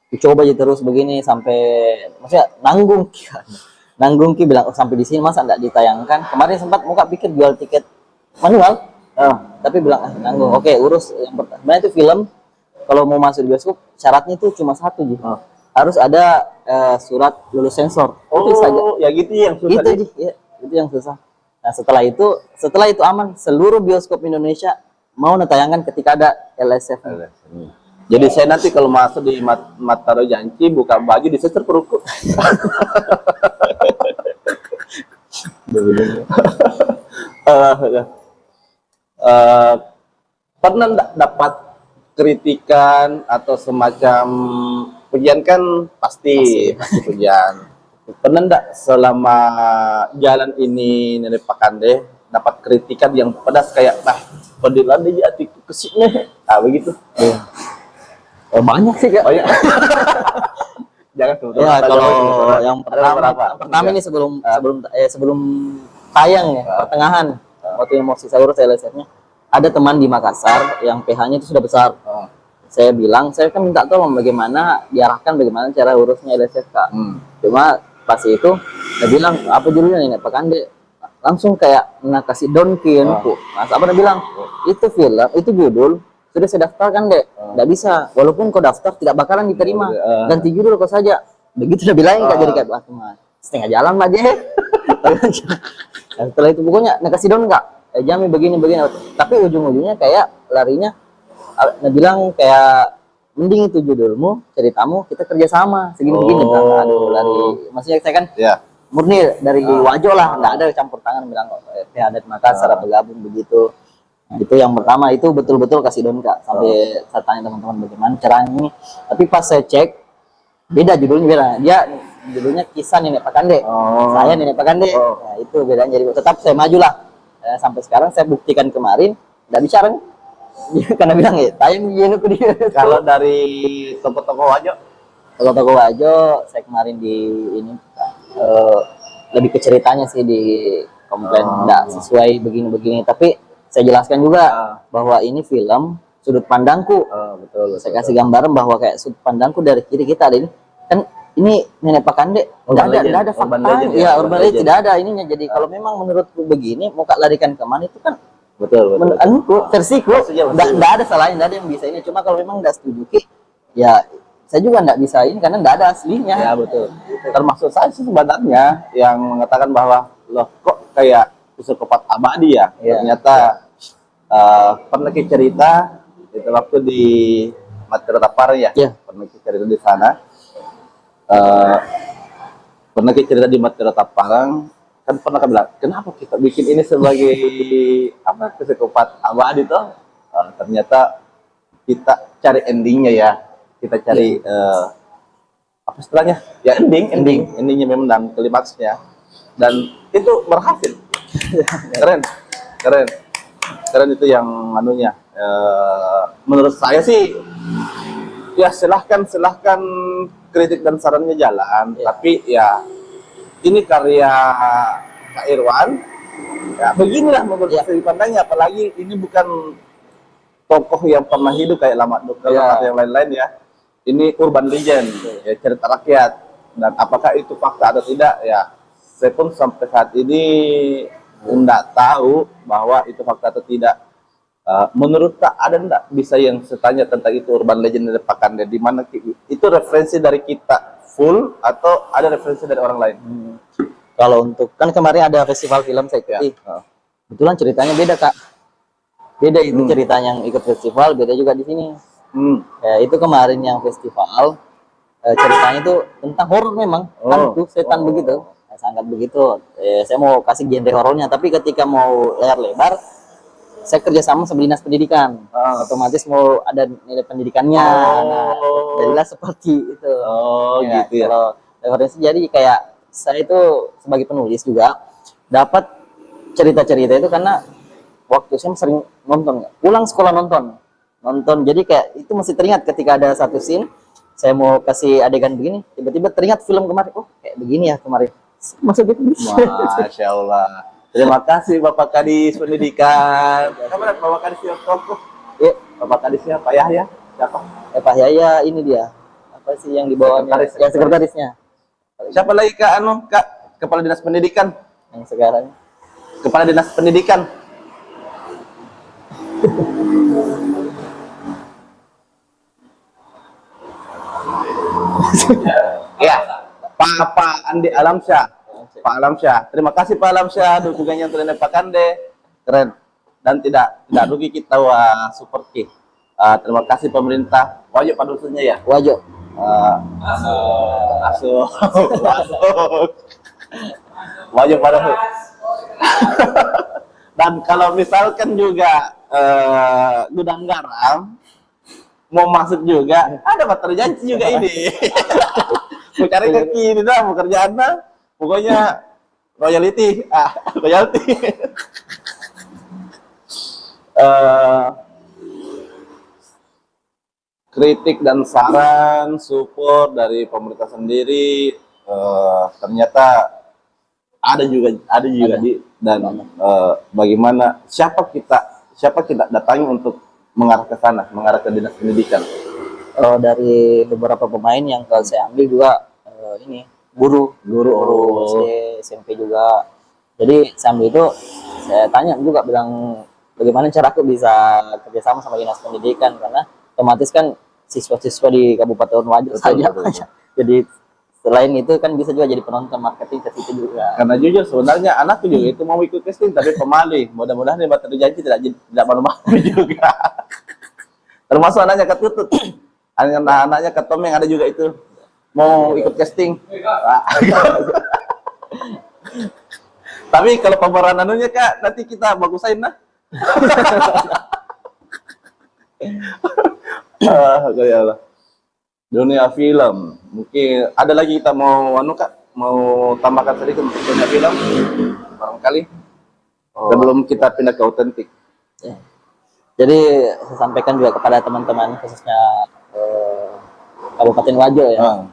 dicoba aja terus begini sampai maksudnya nanggung ki bilang sampai di sini masa nggak ditayangkan. Kemarin sempat muka pikir jual tiket manual, tapi bilang nanggung. Oke, urus yang pertama. Sebenarnya itu film kalau mau masuk di bioskop syaratnya itu cuma satu aja. Harus ada surat lulus sensor. Itu saja. Ya gitu yang susah. Itu yang susah. Nah, setelah itu aman. Seluruh bioskop Indonesia mau ditayangkan ketika ada LSF. Jadi saya nanti kalau masuk di Mataro Janji buka baju disesir perutku. Pernah dapat kritikan atau semacam pujian? Kan pasti pujian. Pernah enggak selama jalan ini Nenek Pakande dapat kritikan yang pedas kayak pedilan dia hatiku kesini, begitu. Banyak sih Kak. Banyak. Jangan Ya kalau yang pertama ini sebelum tayang ya, pertengahan waktu yang mau Saurus saya lihatnya ada teman di Makassar yang PH-nya itu sudah besar. Saya bilang, saya kan minta tolong bagaimana diarahkan bagaimana cara urusnya LSFK. Cuma pas itu dia bilang apa judulnya nih Pak Kande, langsung kayak kasih down ke Mas apa dia bilang itu film itu judul sudah saya daftarkan deh, nggak bisa walaupun kau daftar tidak bakalan diterima, ganti judul kau saja begitu. Udah bilangin Kak, jadi kayak Mas setengah jalan aja. Setelah itu pokoknya kasih down Kak, Jami begini tapi ujung-ujungnya kayak larinya bilang kayak mending itu judulmu, ceritamu, kita kerjasama segini-begini. Aduh, lari. Maksudnya saya kan murni dari Wajo lah, nggak ada campur tangan bilang adat Makassar atau gabung begitu. Itu yang pertama, itu betul-betul kasih down Kak. Sampai saya tanya teman-teman bagaimana caranya ini. Tapi pas saya cek, beda judulnya beda. Dia judulnya Kisah Nenek Pak Kande. Saya Nenek Pak Kande. Nah, itu bedanya. Jadi tetap saya maju lah. Sampai sekarang saya buktikan kemarin, nggak bicara nih. Karena bilang ya, tayang gini ke dia. Kalau dari toko-toko Wajo? Toko-toko Wajo, saya kemarin di ini lebih ke ceritanya sih di komplain nggak sesuai begini-begini. Tapi saya jelaskan juga bahwa ini film sudut pandangku. Betul. Saya kasih gambaran bahwa kayak sudut pandangku dari kiri kita ada ini. Kan ini Nenek Pak Kande, nggak ada fakta. Ya, urban legend tidak ada ininya. Jadi kalau memang menurutku begini, mau Kak larikan kemana itu kan betul. Versiku nggak ada salahnya, nggak ada yang bisa ini. Cuma kalau memang nggak setuju ya saya juga nggak bisa ini karena nggak ada aslinya. Ya betul. Termasuk saya sih sebenarnya yang mengatakan bahwa loh kok kayak psikopat abadi ya. Ternyata pernah cerita itu waktu di Matera Tapar ya. Pernah cerita di sana. Pernah cerita di Matera Taparang. Kan pernah bilang, kenapa kita bikin ini sebagai psikopat abadi toh? Ternyata kita cari endingnya ya, kita cari apa istilahnya? Ya endingnya memang dan klimaksnya, dan itu berhasil. keren itu yang anunya. Menurut saya sih, ya silahkan kritik dan sarannya jalan, tapi ya. Ini karya Kak Irwan, ya beginilah menurut sudut pandangnya. Apalagi ini bukan tokoh yang pernah hidup kayak Lama Duka atau yang lain-lain ya. Ini urban legend, ya cerita rakyat. Dan apakah itu fakta atau tidak, ya saya pun sampai saat ini tidak tahu bahwa itu fakta atau tidak. Menurut Kak, ada enggak bisa yang setanya tentang itu urban legend dari Pak Kande? Di mana itu referensi dari kita full atau ada referensi dari orang lain? Kalau untuk kan kemarin ada festival film saya ikuti. Kebetulan ceritanya beda Kak. Beda itu ceritanya yang ikut festival, beda juga di sini. Ya, itu kemarin yang festival ceritanya itu tentang horor memang, hantu, setan begitu. Sangat begitu. Saya mau kasih genre horornya, tapi ketika mau layar lebar saya kerjasama sama dinas pendidikan, otomatis mau ada nilai pendidikannya. Jadilah seperti itu. Gitu ya. Kalau referensi jadi kayak saya itu sebagai penulis juga dapat cerita-cerita itu karena waktu saya sering nonton, pulang sekolah nonton. Jadi kayak itu masih teringat ketika ada satu scene saya mau kasih adegan begini, tiba-tiba teringat film kemarin. Oh kayak begini ya kemarin. Masuk gitu. Masya Allah. Terima kasih Bapak Kadis Pendidikan. Kapan Bapak Kadis Yoko? Ya, Bapak Kadisnya Pak Yahya. Siapa? Pak Yahya ini dia. Apa sih yang di bawahnya? Ya sekretarisnya. Siapa lagi Kak Kepala Dinas Pendidikan? Yang sekarang. Kepala Dinas Pendidikan. Ya, Pak Andi Alamsyah. Pak Alamsyah, terima kasih Pak Alamsyah dukungannya untuk Pak Kande, keren dan tidak rugi kita support ki. Terima kasih pemerintah. Wajo pada dusunnya ya. Wajo. Masuk. Wajo pada. Dan kalau misalkan juga gudang garam mau masuk juga, ada terjanji juga ini. Mau cari ke kiri dah, mau kerjaan dah. Pokoknya royalty. eh, kritik dan saran, support dari pemerintah sendiri, ternyata ada juga dan bagaimana siapa kita datangi untuk mengarah ke sana, mengarah ke dinas pendidikan. Dari beberapa pemain yang saya ambil juga ini guru SD, SMP juga. Jadi saya ambil itu, saya tanya juga, bilang bagaimana cara aku bisa kerjasama sama dinas pendidikan, karena otomatis kan siswa-siswa di Kabupaten Wajo saja. Jadi selain itu kan bisa juga jadi penonton marketing ke situ juga. Karena jujur sebenarnya anakku juga itu mau ikut casting tapi pemalu. Mudah-mudahan dia terjanji tidak malu-malu juga. Termasuk anaknya Ketutut. Anaknya Ketomeng ada juga itu mau ikut casting. Tapi kalau pemeran anunya Kak, nanti kita bagusain nah. Ya Allah. Dunia film, mungkin ada lagi kita mau Kak, mau tambahkan sedikit untuk dunia film barangkali sebelum kita pindah ke autentik. Ya. Jadi saya sampaikan juga kepada teman-teman khususnya Kabupaten Wajo ya,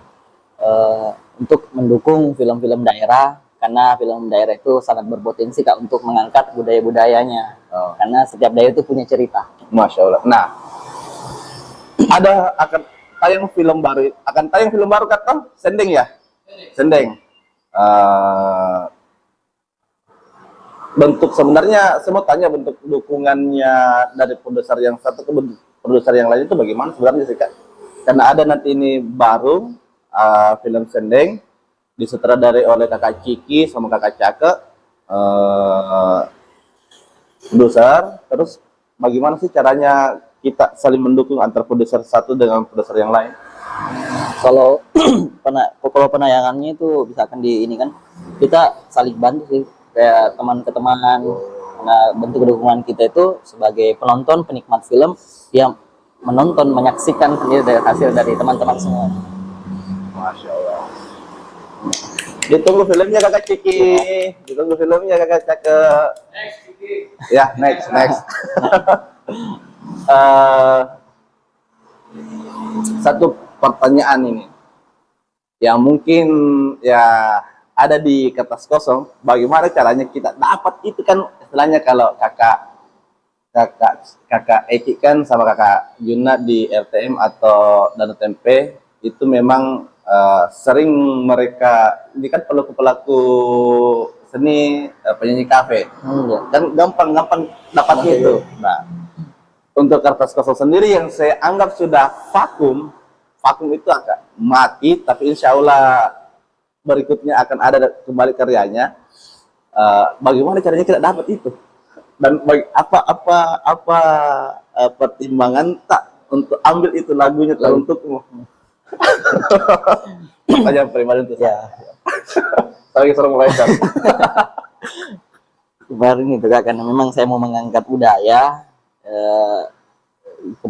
untuk mendukung film-film daerah, karena film daerah itu sangat berpotensi Kak untuk mengangkat budaya-budayanya, karena setiap daerah itu punya cerita. Masya Allah. Nah, akan tayang film baru kata Sendeng ya? Sendeng. Bentuk sebenarnya saya mau tanya bentuk dukungannya dari produser yang satu ke produser yang lain itu bagaimana sebenarnya sih Kak? Karena ada nanti ini baru film Sendeng disutradarai oleh Kakak Ciki sama Kakak Cake, produser. Terus bagaimana sih caranya kita saling mendukung antar produser satu dengan produser yang lain? Kalau penayangannya itu misalkan di ini kan kita saling bantu sih, kayak teman ke teman. Nah, bentuk dukungan kita itu sebagai penonton, penikmat film yang menonton, menyaksikan sendiri dari hasil dari teman-teman semua. Masya Allah. Ditunggu filmnya Kakak Ciki, ditunggu filmnya Kakak Cake. Next, Ciki. Ya, next. Satu pertanyaan ini yang mungkin ya ada di kertas kosong, bagaimana caranya kita dapat itu kan istilahnya. Kalau kakak Eki kan sama kakak Juna di RTM atau Danau Tempe itu memang sering mereka ini kan pelaku seni, penyanyi kafe, dan gampang dapat itu. Nah, untuk kertas kosong sendiri yang saya anggap sudah vakum itu akan mati, tapi insya Allah berikutnya akan ada kembali karyanya. Bagaimana caranya kita dapat itu? Dan apa pertimbangan tak untuk ambil itu lagunya untukmu? Tanya pribadi itu ya. Lagi suruh mulai kan. Kemarin itu Kak, karena memang saya mau mengangkat budaya.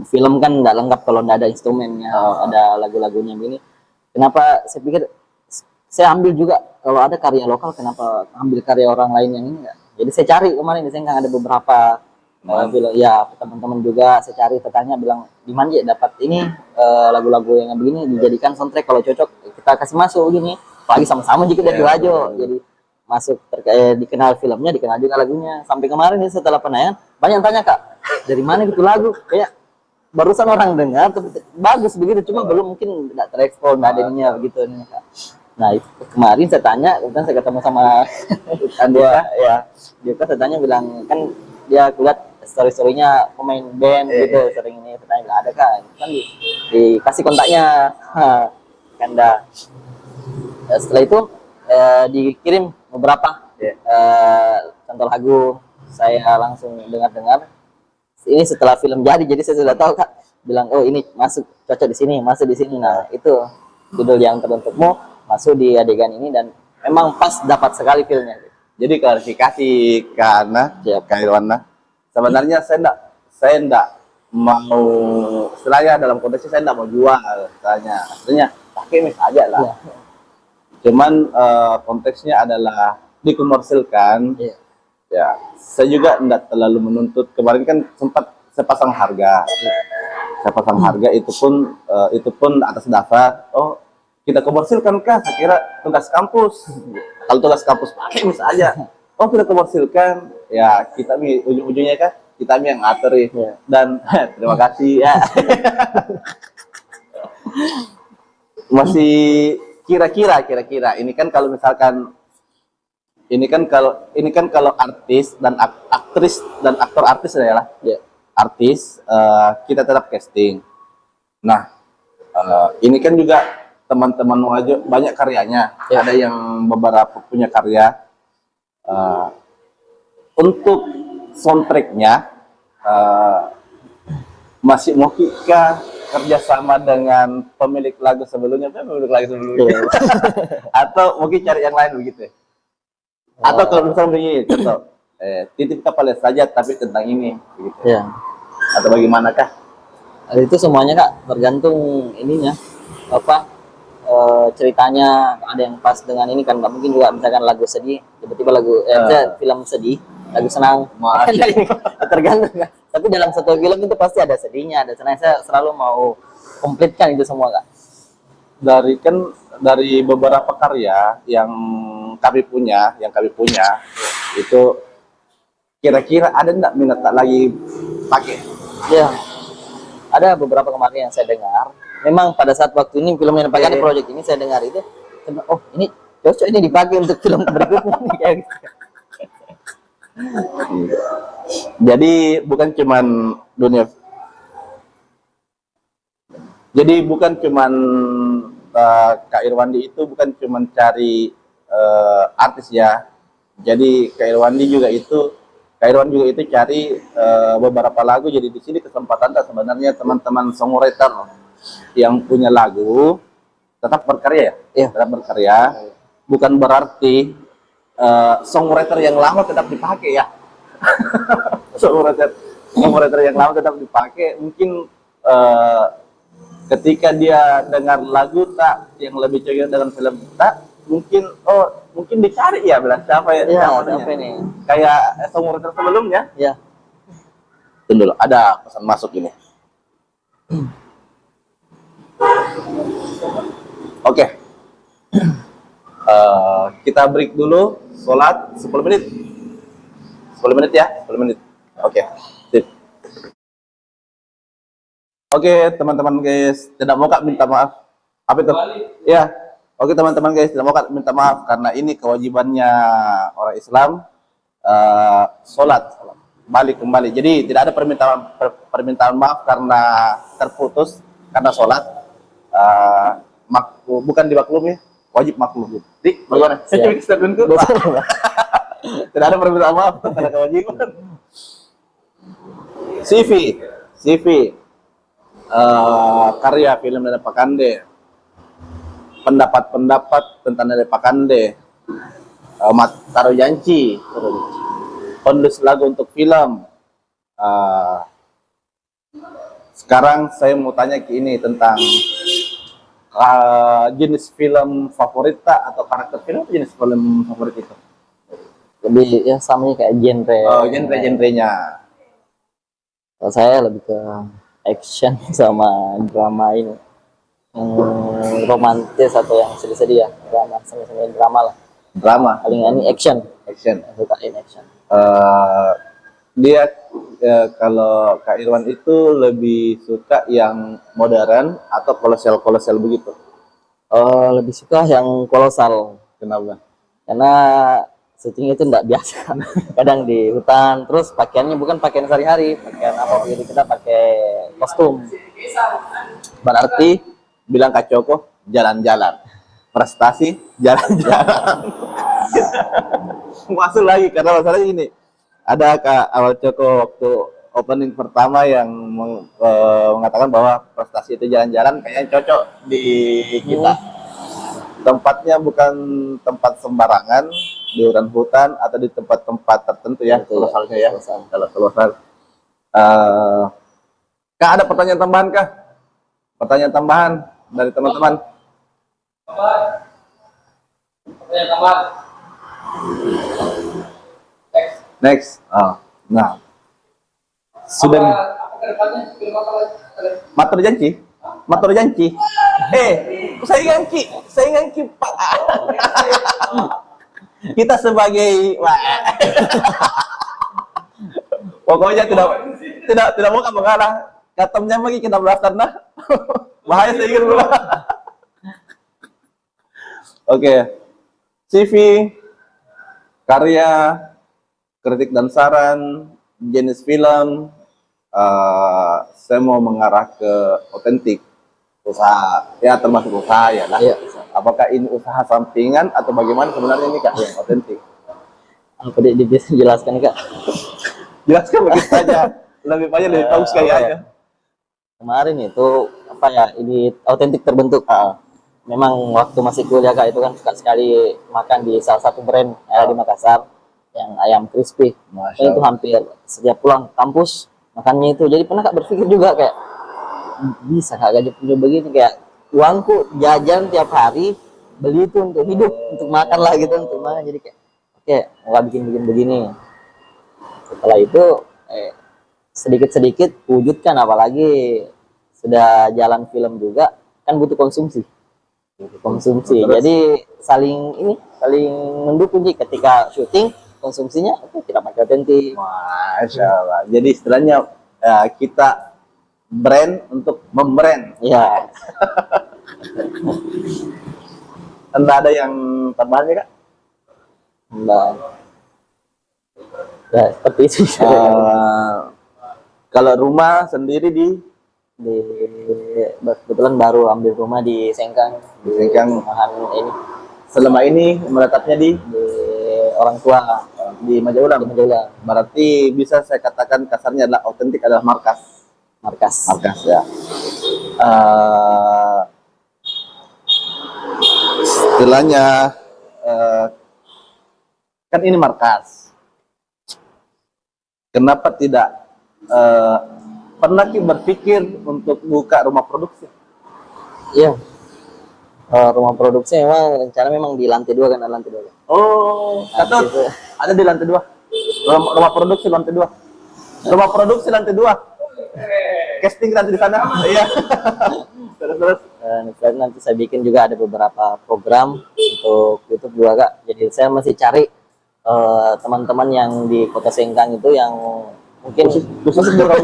Film kan nggak lengkap kalau nggak ada instrumennya, ada lagu-lagunya begini. Kenapa saya pikir saya ambil juga kalau ada karya lokal, kenapa ambil karya orang lain yang ini enggak? Jadi saya cari kemarin, saya kan ada beberapa film, ya teman-teman juga saya cari, bertanya bilang di mana ya dapat ini lagu-lagu yang begini dijadikan soundtrack, kalau cocok kita kasih masuk begini, apalagi sama-sama juga dari Wajo, jadi masuk terkait dikenal filmnya, dikenal juga lagunya. Sampai kemarin nih setelah penayangan banyak yang tanya Kak, dari mana gitu lagu, kayak barusan orang dengar tapi bagus begitu, cuma belum mungkin tidak terekspor, nggak ada ininya begitu nih Kak. Nah itu kemarin saya tanya, kemudian saya ketemu sama Andika ya, dia kan saya tanya, bilang kan dia lihat story-storynya pemain band gitu, sering ini, saya tanya bilang ada Kak, kan dikasih kontaknya, Kanda. Setelah itu dikirim beberapa contoh lagu, saya langsung dengar. Ini setelah film jadi saya sudah tahu Kak, bilang oh ini masuk cocok di sini, masuk di sini. Nah itu judul yang teruntukmu masuk di adegan ini, dan memang pas dapat sekali filmnya. Jadi klarifikasi karena Kak Irwana, sebenarnya saya enggak mau, istilahnya dalam konteks saya enggak mau jual, istilahnya pakai mis aja lah. Cuman konteksnya adalah dikomersilkan. Ya, saya juga enggak terlalu menuntut. Kemarin kan sempat saya pasang harga. Saya pasang harga itu pun atas dasar kita komersilkan kah? Saya kira tugas kampus. Kalau tugas kampus pakai bisa aja. Kita komersilkan. Ya, kita ujung-ujungnya kan kita yang ngatur ya. Dan terima kasih ya. Masih kira-kira ini kan kalau misalkan ini kan kalau artis dan aktris dan aktor artis adalah artis, kita tetap casting. Nah, ini kan juga teman-teman wajib banyak karyanya, ada yang beberapa punya karya. Untuk soundtracknya masih mau kita kerjasama dengan pemilik lagu sebelumnya, atau mungkin cari yang lain begitu? Atau kalau misalnya begini, contoh, titip kapal saja tapi tentang ini, begitu. Ya. Atau bagaimanakah? Itu semuanya Kak, tergantung ininya, ceritanya. Ada yang pas dengan ini kan, nggak mungkin juga misalkan lagu sedih, tiba-tiba lagu film sedih, lagu senang, tergantung kan. Tapi dalam satu film itu pasti ada sedihnya, ada senang. Saya selalu mau komplitkan itu semua Kak. Dari beberapa karya yang kami punya itu kira-kira ada enggak minat tak lagi pakai? Ya, ada beberapa kemarin yang saya dengar. Memang pada saat waktu ini film yang dipakai di project ini saya dengar itu, ini cocok ini dipakai untuk film berikutnya nih, kayak gitu. Jadi bukan cuman Kak Irwandi itu bukan cuman cari artis ya. Jadi Kak Irwandi juga itu cari beberapa lagu. Jadi di sini kesempatan sebenarnya teman-teman songwriter yang punya lagu tetap berkarya ya. Tetap berkarya. Bukan berarti songwriter yang lama tetap dipakai ya. songwriter yang lama tetap dipakai. Mungkin ketika dia dengar lagu tak yang lebih cocok dengan film tak, mungkin dicari ya, bilang siapa ini kayak songwriter sebelumnya ya. Tunggu dulu, ada pesan masuk ini. Oke. Kita break dulu, sholat 10 menit ya, 10 menit. Oke. Oke, teman-teman guys, tidak mau Kak minta maaf. Apa itu? Ya. Oke, teman-teman guys, tidak mau Kak minta maaf karena ini kewajibannya orang Islam, sholat balik kembali. Jadi tidak ada permintaan maaf karena terputus karena sholat. Bukan dimaklumi, wajib maklum. Dik, bagaimana? Saya cek statementku. Tidak ada permintaan maaf karena kewajiban. CV. Karya film Nenek Pakande, pendapat tentang Nenek Pakande, Taruh Janji, penulis lagu untuk film. Sekarang saya mau tanya ke ini tentang jenis film favorit atau karakter film, jenis film favorit itu? Lebih ya samanya kayak genre. Genre-genrenya. Kalau saya lebih ke action sama drama ini, romantis atau yang sedih-sedih ya, drama sama-sama drama lah. Drama. Paling ini action. Sukain action. Dia kalau Kak Irwan itu lebih suka yang modern atau kolosal begitu? Lebih suka yang kolosal. Kenapa? Karena syuting itu enggak biasa. Kadang di hutan, terus pakaiannya bukan pakaian sehari-hari, pakaian apa begitu, kita pakai kostum. Berarti bilang Kak Coko jalan-jalan, prestasi jalan-jalan. Masuk lagi karena masalah ini. Ada Kak Awal Coko waktu opening pertama yang mengatakan bahwa prestasi itu jalan-jalan, kayaknya cocok di kita. Tempatnya bukan tempat sembarangan, di hutan atau di tempat-tempat tertentu ya, kolosalnya ya. Kalau kolosal. Kak, ada pertanyaan tambahan Kak? Pertanyaan tambahan dari teman-teman? Pertanyaan tambahan. Next. Nah, sudah matur janji. Matur janji. Saingan Ki Pak. Kita sebagai pokoknya tidak mau kamu kalah. Katamnya lagi kita belasan nah. Bahaya saya ingin dulu. Oke. CV, karya, kritik dan saran, jenis film, saya mau mengarah ke otentik, usaha, ya termasuk usaha ya lah. Iya. Apakah ini usaha sampingan atau bagaimana sebenarnya ini Kak yang otentik? Apa dia bisa jelaskan Kak? Jelaskan begitu saja, lebih banyak lebih bagus kayaknya. Kemarin itu apa ya, ini otentik terbentuk. Memang waktu masih kuliah Kak itu kan suka sekali makan di salah satu brand di Makassar yang ayam crispy. Itu hampir setiap pulang kampus makannya itu. Jadi pernah Kak berpikir juga kayak bisa Kak gaji punya begini, kayak uangku jajan tiap hari beli itu untuk hidup, untuk makan lah gitu, untuk makan. Jadi kayak oke, nggak bikin begini. Setelah itu sedikit-sedikit wujudkan, apalagi sudah jalan film juga kan butuh konsumsi. Jadi saling mendukung sih, ketika syuting konsumsinya kita pakai otentik. Masya Allah. Jadi istilahnya kita brand untuk membrand. Ya. Anda ada yang tambahannya Kak? Mbak. Ya, seperti itu. Kalau rumah sendiri di kebetulan baru ambil rumah di Sengkang. Di Sengkang. Rumahan ini. Selama ini menetapnya di orang tua di Majaulam. Berarti bisa saya katakan kasarnya adalah otentik adalah markas ya. Istilahnya kan ini markas. Kenapa tidak pernah berpikir untuk buka rumah produksi? Iya. Rumah produksi memang di lantai 2 kan, ada lantai 2. Oh, Katut, ada di lantai 2. Rumah produksi lantai 2. Rumah produksi lantai 2. Casting nanti di sana. Iya. Terus. Nanti saya bikin juga ada beberapa program untuk YouTube juga Kak. Jadi saya masih cari teman-teman yang di Kota Sengkang itu yang mungkin khusus buka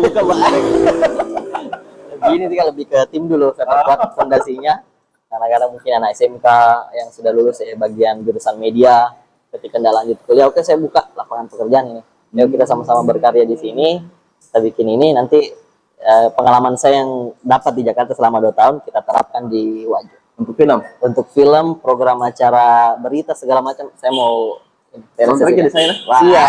ini sih lebih ke tim dulu, saya buat fondasinya. Karena mungkin anak SMK yang sudah lulus bagian jurusan media, ketika nggak lanjut kuliah, oke saya buka lapangan pekerjaan ini. Yuk kita sama-sama berkarya di sini, kita bikin ini, nanti pengalaman saya yang dapat di Jakarta selama 2 tahun kita terapkan di Wajo. Untuk film, program acara, berita segala macam, saya mau di sana. Iya.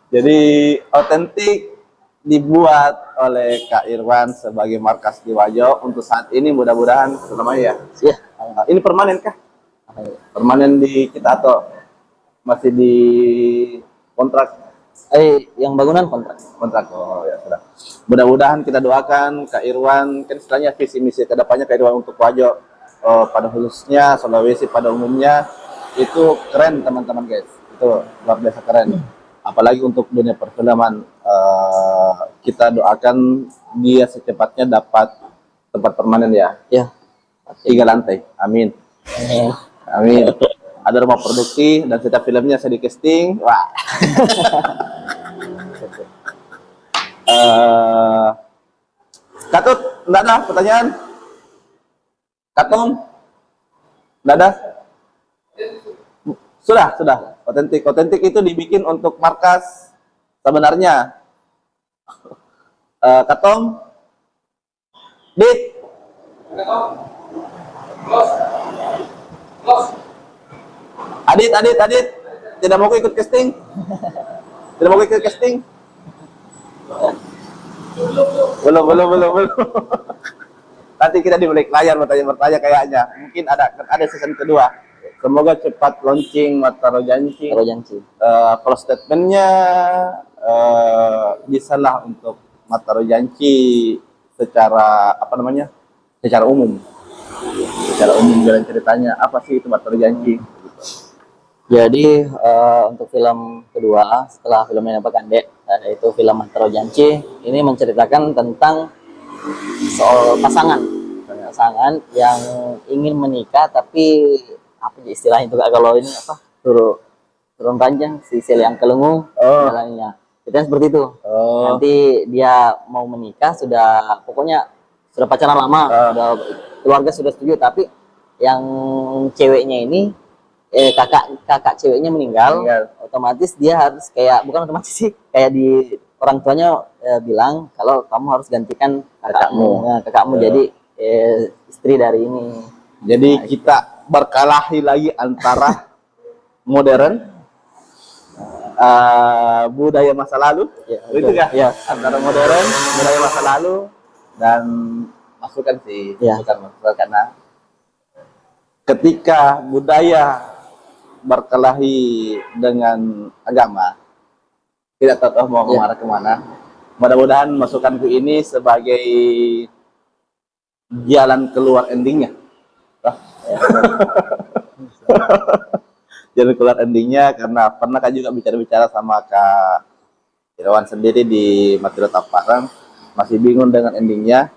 Jadi otentik dibuat oleh Kak Irwan sebagai markas di Wajo untuk saat ini, mudah-mudahan selamanya ya. Iya. Ini permanen kah? Permanen di kita atau masih di kontrak? Yang bangunan kontrak. Oh ya sudah. Mudah-mudahan kita doakan Kak Irwan, kan istilahnya visi misi kedepannya Kak Irwan untuk Wajo pada khususnya Sulawesi pada umumnya itu keren teman-teman guys. Itu luar biasa keren. Apalagi untuk dunia perfilman, kita doakan dia secepatnya dapat tempat permanen ya. Ya. 3 lantai. Amin. Amin. Ada rumah produksi dan setiap filmnya saya di casting. Wah. Katut, enggak ada pertanyaan? Katung? Enggak ada? Sudah. Otentik itu dibikin untuk markas sebenarnya. Katong? Dit? Adit, tidak mau ikut casting? Tidak mau ikut casting? Belum. Nanti kita di balik layar bertanya kayaknya. Mungkin ada season kedua. Semoga cepat launching Mataro Janji. Kalau statementnya bisalah untuk Mataro Janji secara secara umum jalan ceritanya apa sih itu Mataro Janji. Jadi untuk film kedua setelah film Nenek Pakande, yaitu film Mantaro Janji, ini menceritakan tentang soal pasangan yang ingin menikah tapi apa ya istilahnya itu Kak, kalau ini apa turun panjang sisir yang kelengu jalannya itu seperti itu. Nanti dia mau menikah pokoknya sudah pacaran lama, sudah keluarga sudah setuju, tapi yang ceweknya ini kakak ceweknya meninggal, otomatis dia harus bukan otomatis sih, kayak di orang tuanya bilang kalau kamu harus gantikan kakakmu jadi istri dari ini. Jadi kita berkelahi lagi antara modern budaya masa lalu, itu kan? Ya, antara modern budaya masa lalu dan masukan sih, masukan karena ketika budaya berkelahi dengan agama, tidak tahu mau kemana kemana. Mudah-mudahan masukanku ini sebagai jalan keluar endingnya. Jalan keluar endingnya, karena pernah kan juga bicara-bicara sama Kak Irwan sendiri di Matiro Taparan, masih bingung dengan endingnya.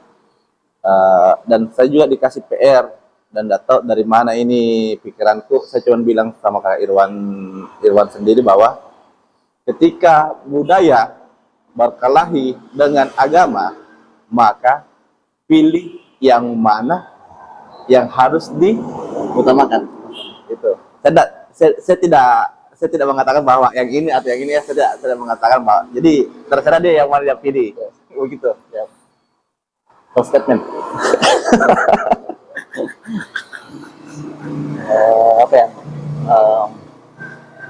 Dan saya juga dikasih PR dan tidak tahu dari mana ini pikiranku. Saya cuma bilang sama Kak Irwan sendiri bahwa ketika budaya berkelahi dengan agama, maka pilih yang mana yang harus diutamakan. Itu. Saya tidak mengatakan bahwa yang ini atau yang ini, saya tidak mengatakan bahwa. Jadi terserah dia yang mana dia pilih. Begitu. Ya. Statement. Apa ya?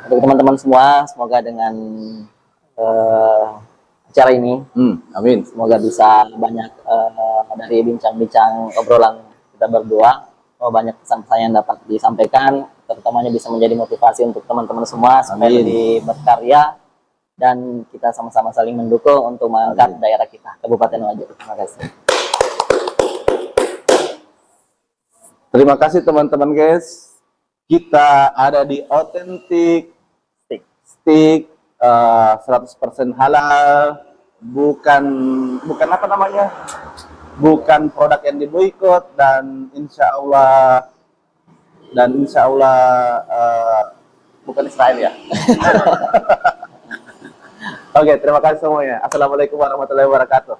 Untuk teman-teman semua, semoga dengan acara ini, amin. Semoga bisa banyak dari bincang-bincang obrolan kita berdua, banyak pesan-pesan yang dapat disampaikan, terutamanya bisa menjadi motivasi untuk teman-teman semua supaya lebih berkarya dan kita sama-sama saling mendukung untuk mengangkat daerah kita, Kabupaten Wajo. Terima kasih. Terima kasih teman-teman guys. Kita ada di Authentic Stick 100% halal, bukan apa namanya, bukan produk yang diboikot, dan insya Allah bukan Israel ya. Oke, terima kasih semuanya. Assalamualaikum warahmatullahi wabarakatuh.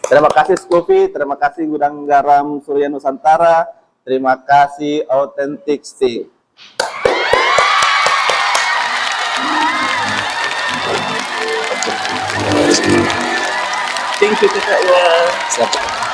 Terima kasih Scoopy, terima kasih Gudang Garam Surya Nusantara, terima kasih Authentic Stick. Thank you, Kak.